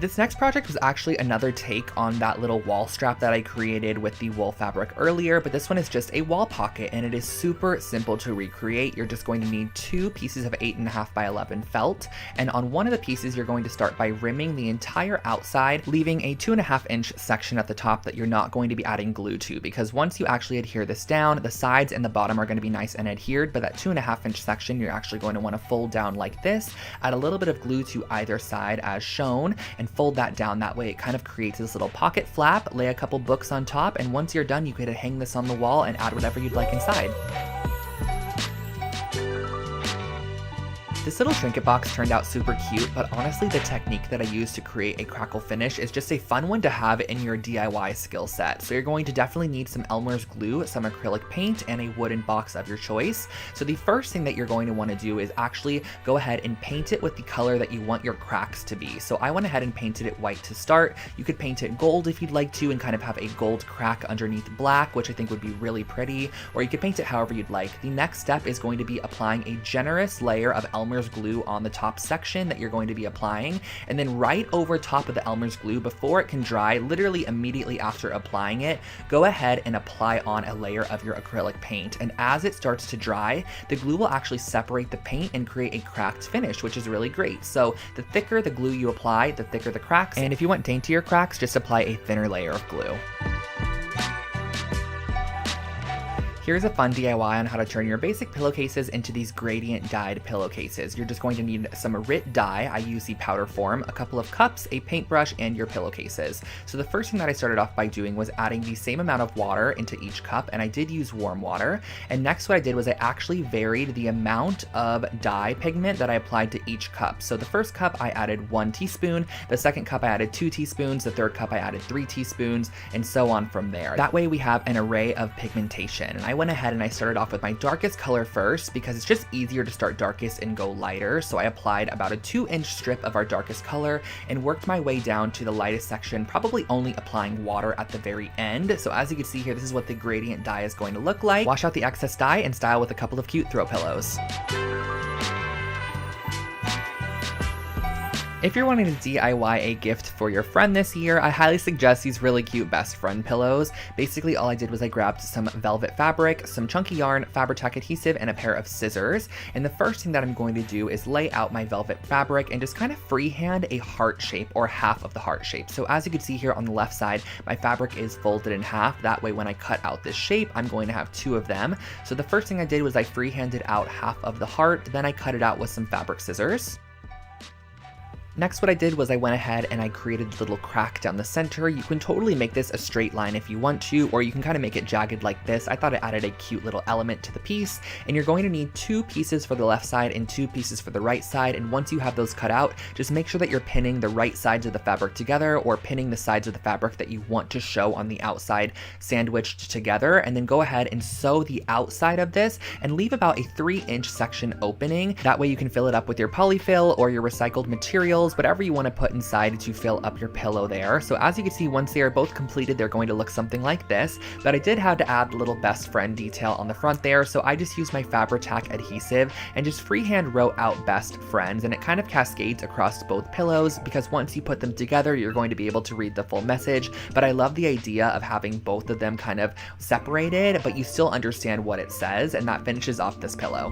This next project was actually another take on that little wall strap that I created with the wool fabric earlier, but this one is just a wall pocket and it is super simple to recreate. You're just going to need 2 pieces of 8.5 by 11 felt, and on one of the pieces you're going to start by rimming the entire outside, leaving a 2.5-inch section at the top that you're not going to be adding glue to, because once you actually adhere this down, the sides and the bottom are going to be nice and adhered, but that 2.5-inch section you're actually going to want to fold down like this, add a little bit of glue to either side as shown, and fold that down. That way it kind of creates this little pocket flap, lay a couple books on top, and once you're done you could hang this on the wall and add whatever you'd like inside. This little trinket box turned out super cute, but honestly the technique that I used to create a crackle finish is just a fun one to have in your DIY skill set. So you're going to definitely need some Elmer's glue, some acrylic paint, and a wooden box of your choice. So the first thing that you're going to want to do is actually go ahead and paint it with the color that you want your cracks to be. So I went ahead and painted it white to start. You could paint it gold if you'd like to and kind of have a gold crack underneath black, which I think would be really pretty, or you could paint it however you'd like. The next step is going to be applying a generous layer of Elmer's glue on the top section that you're going to be applying, and then right over top of the Elmer's glue before it can dry, literally immediately after applying it, go ahead and apply on a layer of your acrylic paint, and as it starts to dry, the glue will actually separate the paint and create a cracked finish, which is really great. So the thicker the glue you apply, the thicker the cracks, and if you want daintier cracks, just apply a thinner layer of glue. Here's a fun DIY on how to turn your basic pillowcases into these gradient dyed pillowcases. You're just going to need some RIT dye. I use the powder form, a couple of cups, a paintbrush, and your pillowcases. So the first thing that I started off by doing was adding the same amount of water into each cup, and I did use warm water. And next what I did was I actually varied the amount of dye pigment that I applied to each cup. So the first cup I added 1 teaspoon, the second cup I added 2 teaspoons, the third cup I added 3 teaspoons, and so on from there. That way we have an array of pigmentation. And I went ahead and I started off with my darkest color first because it's just easier to start darkest and go lighter. So I applied about a 2-inch strip of our darkest color and worked my way down to the lightest section, probably only applying water at the very end. So as you can see here, this is what the gradient dye is going to look like. Wash out the excess dye and style with a couple of cute throw pillows. If you're wanting to DIY a gift for your friend this year, I highly suggest these really cute best friend pillows. Basically, all I did was I grabbed some velvet fabric, some chunky yarn, Fabri-Tac adhesive, and a pair of scissors. And the first thing that I'm going to do is lay out my velvet fabric and just kind of freehand a heart shape, or half of the heart shape. So as you can see here on the left side, my fabric is folded in half. That way when I cut out this shape, I'm going to have 2 of them. So the first thing I did was I freehanded out half of the heart, then I cut it out with some fabric scissors. Next, what I did was I went ahead and I created a little crack down the center. You can totally make this a straight line if you want to, or you can kind of make it jagged like this. I thought it added a cute little element to the piece, and you're going to need 2 pieces for the left side and 2 pieces for the right side. And once you have those cut out, just make sure that you're pinning the right sides of the fabric together, or pinning the sides of the fabric that you want to show on the outside sandwiched together, and then go ahead and sew the outside of this and leave about a 3-inch section opening. That way you can fill it up with your polyfill or your recycled materials, whatever you want to put inside to fill up your pillow there. So as you can see, once they are both completed, they're going to look something like this, but I did have to add a little best friend detail on the front there. So I just used my Fabri-Tac adhesive and just freehand wrote out best friends, and it kind of cascades across both pillows because once you put them together, you're going to be able to read the full message. But I love the idea of having both of them kind of separated, but you still understand what it says, and that finishes off this pillow.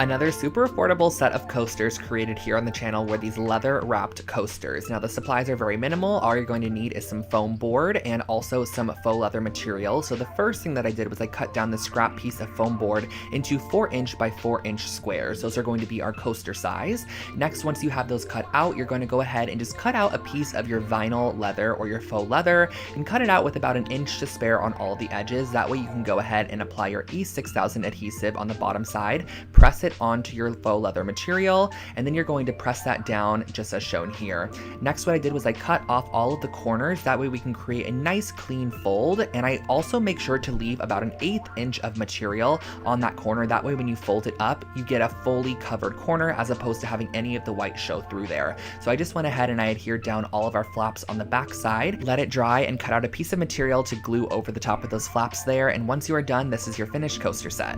Another super affordable set of coasters created here on the channel were these leather wrapped coasters. Now the supplies are very minimal. All you're going to need is some foam board and also some faux leather material. So the first thing that I did was I cut down the scrap piece of foam board into 4-inch by 4-inch squares. Those are going to be our coaster size. Next, once you have those cut out, you're going to go ahead and just cut out a piece of your vinyl leather or your faux leather and cut it out with about 1 inch to spare on all the edges. That way you can go ahead and apply your E6000 adhesive on the bottom side, press it it onto your faux leather material, and then you're going to press that down just as shown here. Next, what I did was I cut off all of the corners, that way we can create a nice clean fold, and I also make sure to leave about an 1/8 inch of material on that corner, that way when you fold it up, you get a fully covered corner as opposed to having any of the white show through there. So I just went ahead and I adhered down all of our flaps on the back side, let it dry, and cut out a piece of material to glue over the top of those flaps there, and once you are done, this is your finished coaster set.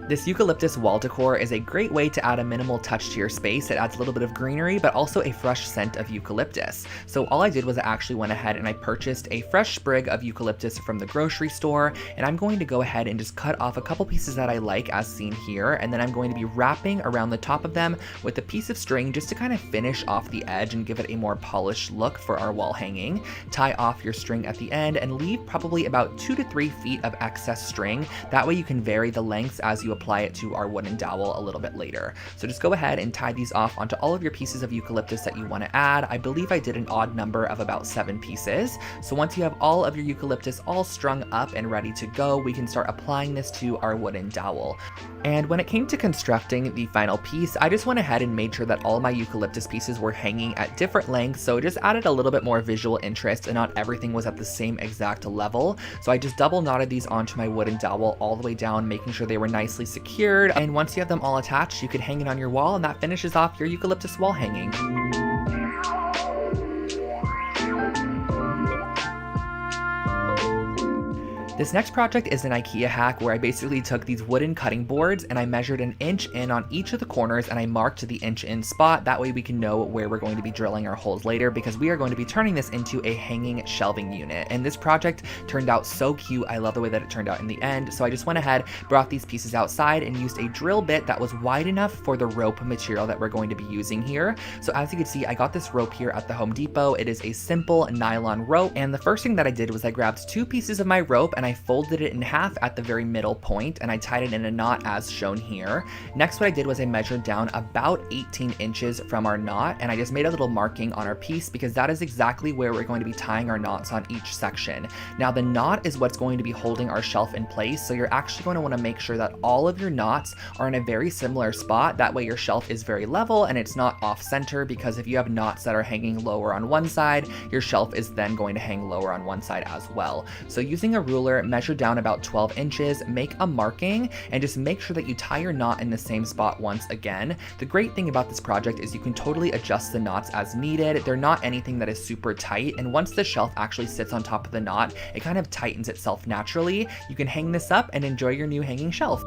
This eucalyptus wall decor is a great way to add a minimal touch to your space. It adds a little bit of greenery, but also a fresh scent of eucalyptus. So all I did was I actually went ahead and I purchased a fresh sprig of eucalyptus from the grocery store, and I'm going to go ahead and just cut off a couple pieces that I like as seen here, and then I'm going to be wrapping around the top of them with a piece of string just to kind of finish off the edge and give it a more polished look for our wall hanging. Tie off your string at the end and leave probably about 2 to 3 feet of excess string. That way you can vary the lengths as you apply it to our wooden dowel a little bit later. So just go ahead and tie these off onto all of your pieces of eucalyptus that you want to add. I believe I did an odd number of about 7 pieces. So once you have all of your eucalyptus all strung up and ready to go, we can start applying this to our wooden dowel. And when it came to constructing the final piece, I just went ahead and made sure that all my eucalyptus pieces were hanging at different lengths, so it just added a little bit more visual interest and not everything was at the same exact level. So I just double knotted these onto my wooden dowel all the way down, making sure they were nicely secured. And once you have them all attached, you could hang it on your wall, and that finishes off your eucalyptus wall hanging. This next project is an IKEA hack where I basically took these wooden cutting boards and I measured 1 inch in on each of the corners and I marked the inch in spot. That way we can know where we're going to be drilling our holes later, because we are going to be turning this into a hanging shelving unit. And this project turned out so cute. I love the way that it turned out in the end. So I just went ahead, brought these pieces outside and used a drill bit that was wide enough for the rope material that we're going to be using here. So as you can see, I got this rope here at the Home Depot. It is a simple nylon rope. And the first thing that I did was I grabbed 2 pieces of my rope and I folded it in half at the very middle point and I tied it in a knot as shown here. Next, what I did was I measured down about 18 inches from our knot and I just made a little marking on our piece because that is exactly where we're going to be tying our knots on each section. Now the knot is what's going to be holding our shelf in place, so you're actually going to want to make sure that all of your knots are in a very similar spot. That way your shelf is very level and it's not off center, because if you have knots that are hanging lower on one side, your shelf is then going to hang lower on one side as well. So using a ruler, measure down about 12 inches, make a marking, and just make sure that you tie your knot in the same spot once again. The great thing about this project is you can totally adjust the knots as needed. They're not anything that is super tight, and once the shelf actually sits on top of the knot, it kind of tightens itself naturally. You can hang this up and enjoy your new hanging shelf.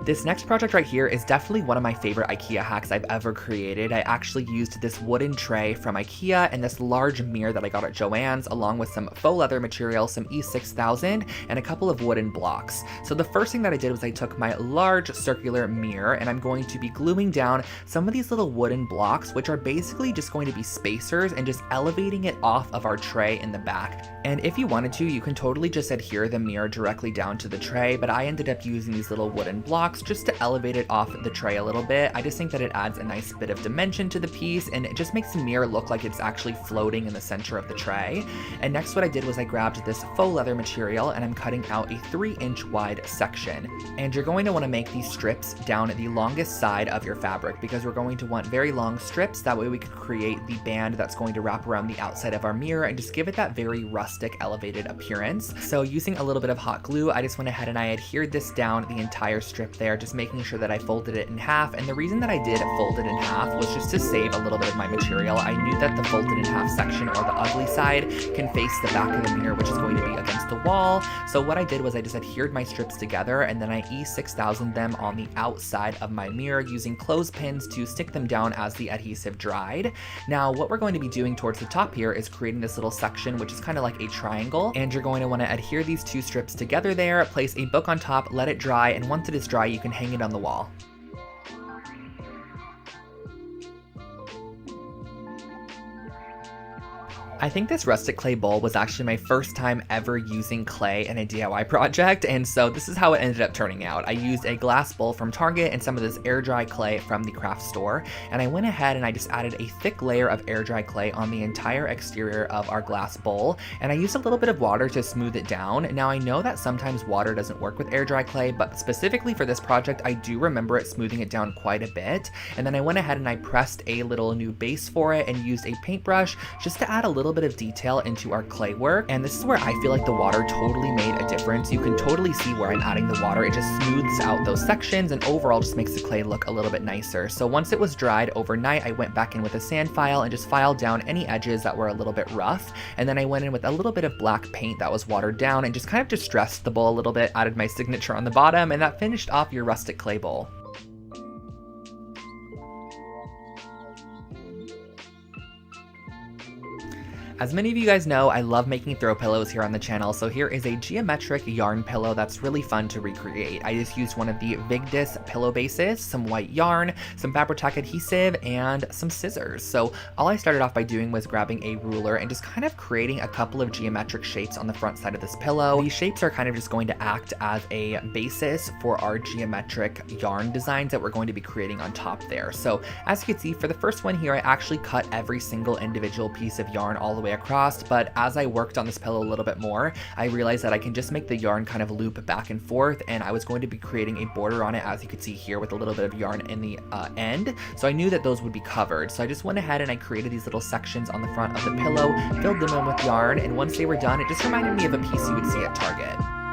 This next project right here is definitely one of my favorite IKEA hacks I've ever created. I actually used this wooden tray from IKEA and this large mirror that I got at Joann's, along with some faux leather material, some E6000, and a couple of wooden blocks. So the first thing that I did was I took my large circular mirror and I'm going to be gluing down some of these little wooden blocks, which are basically just going to be spacers, and just elevating it off of our tray in the back. And if you wanted to, you can totally just adhere the mirror directly down to the tray, but I ended up using these little wooden blocks just to elevate it off the tray a little bit. I just think that it adds a nice bit of dimension to the piece, and it just makes the mirror look like it's actually floating in the center of the tray. And next what I did was I grabbed this faux leather material and I'm cutting out a 3-inch wide section. And you're going to want to make these strips down the longest side of your fabric, because we're going to want very long strips. That way we can create the band that's going to wrap around the outside of our mirror and just give it that very rustic, elevated appearance. So using a little bit of hot glue, I just went ahead and I adhered this down the entire strip there, just making sure that I folded it in half. And the reason that I did fold it in half was just to save a little bit of my material. I knew that the folded in half section, or the ugly side, can face the back of the mirror, which is going to be against the wall. So what I did was I just adhered my strips together and then I E6000 them on the outside of my mirror using clothespins to stick them down as the adhesive dried. Now what we're going to be doing towards the top here is creating this little section, which is kind of like a triangle, and you're going to want to adhere these 2 strips together there, place a book on top, let it dry, and once it is dry you can hang it on the wall. I think this rustic clay bowl was actually my first time ever using clay in a DIY project, and so this is how it ended up turning out. I used a glass bowl from Target and some of this air dry clay from the craft store, and I went ahead and I just added a thick layer of air dry clay on the entire exterior of our glass bowl, and I used a little bit of water to smooth it down. Now I know that sometimes water doesn't work with air dry clay, but specifically for this project I do remember it smoothing it down quite a bit. And then I went ahead and I pressed a little new base for it and used a paintbrush just to add a little bit of detail into our clay work. And this is where I feel like the water totally made a difference. You can totally see where I'm adding the water. It just smooths out those sections and overall just makes the clay look a little bit nicer. So once it was dried overnight, I went back in with a sand file and just filed down any edges that were a little bit rough. And then I went in with a little bit of black paint that was watered down and just kind of distressed the bowl a little bit, added my signature on the bottom, and that finished off your rustic clay bowl. As many of you guys know, I love making throw pillows here on the channel, so here is a geometric yarn pillow that's really fun to recreate. I just used one of the Vigdis pillow bases, some white yarn, some Fabri-Tac adhesive, and some scissors. So all I started off by doing was grabbing a ruler and just kind of creating a couple of geometric shapes on the front side of this pillow. These shapes are kind of just going to act as a basis for our geometric yarn designs that we're going to be creating on top there. So as you can see, for the first one here, I actually cut every single individual piece of yarn all the way across, but as I worked on this pillow a little bit more, I realized that I can just make the yarn kind of loop back and forth, and I was going to be creating a border on it, as you can see here, with a little bit of yarn in the end, so I knew that those would be covered. So I just went ahead and I created these little sections on the front of the pillow, filled them in with yarn, and once they were done, it just reminded me of a piece you would see at Target.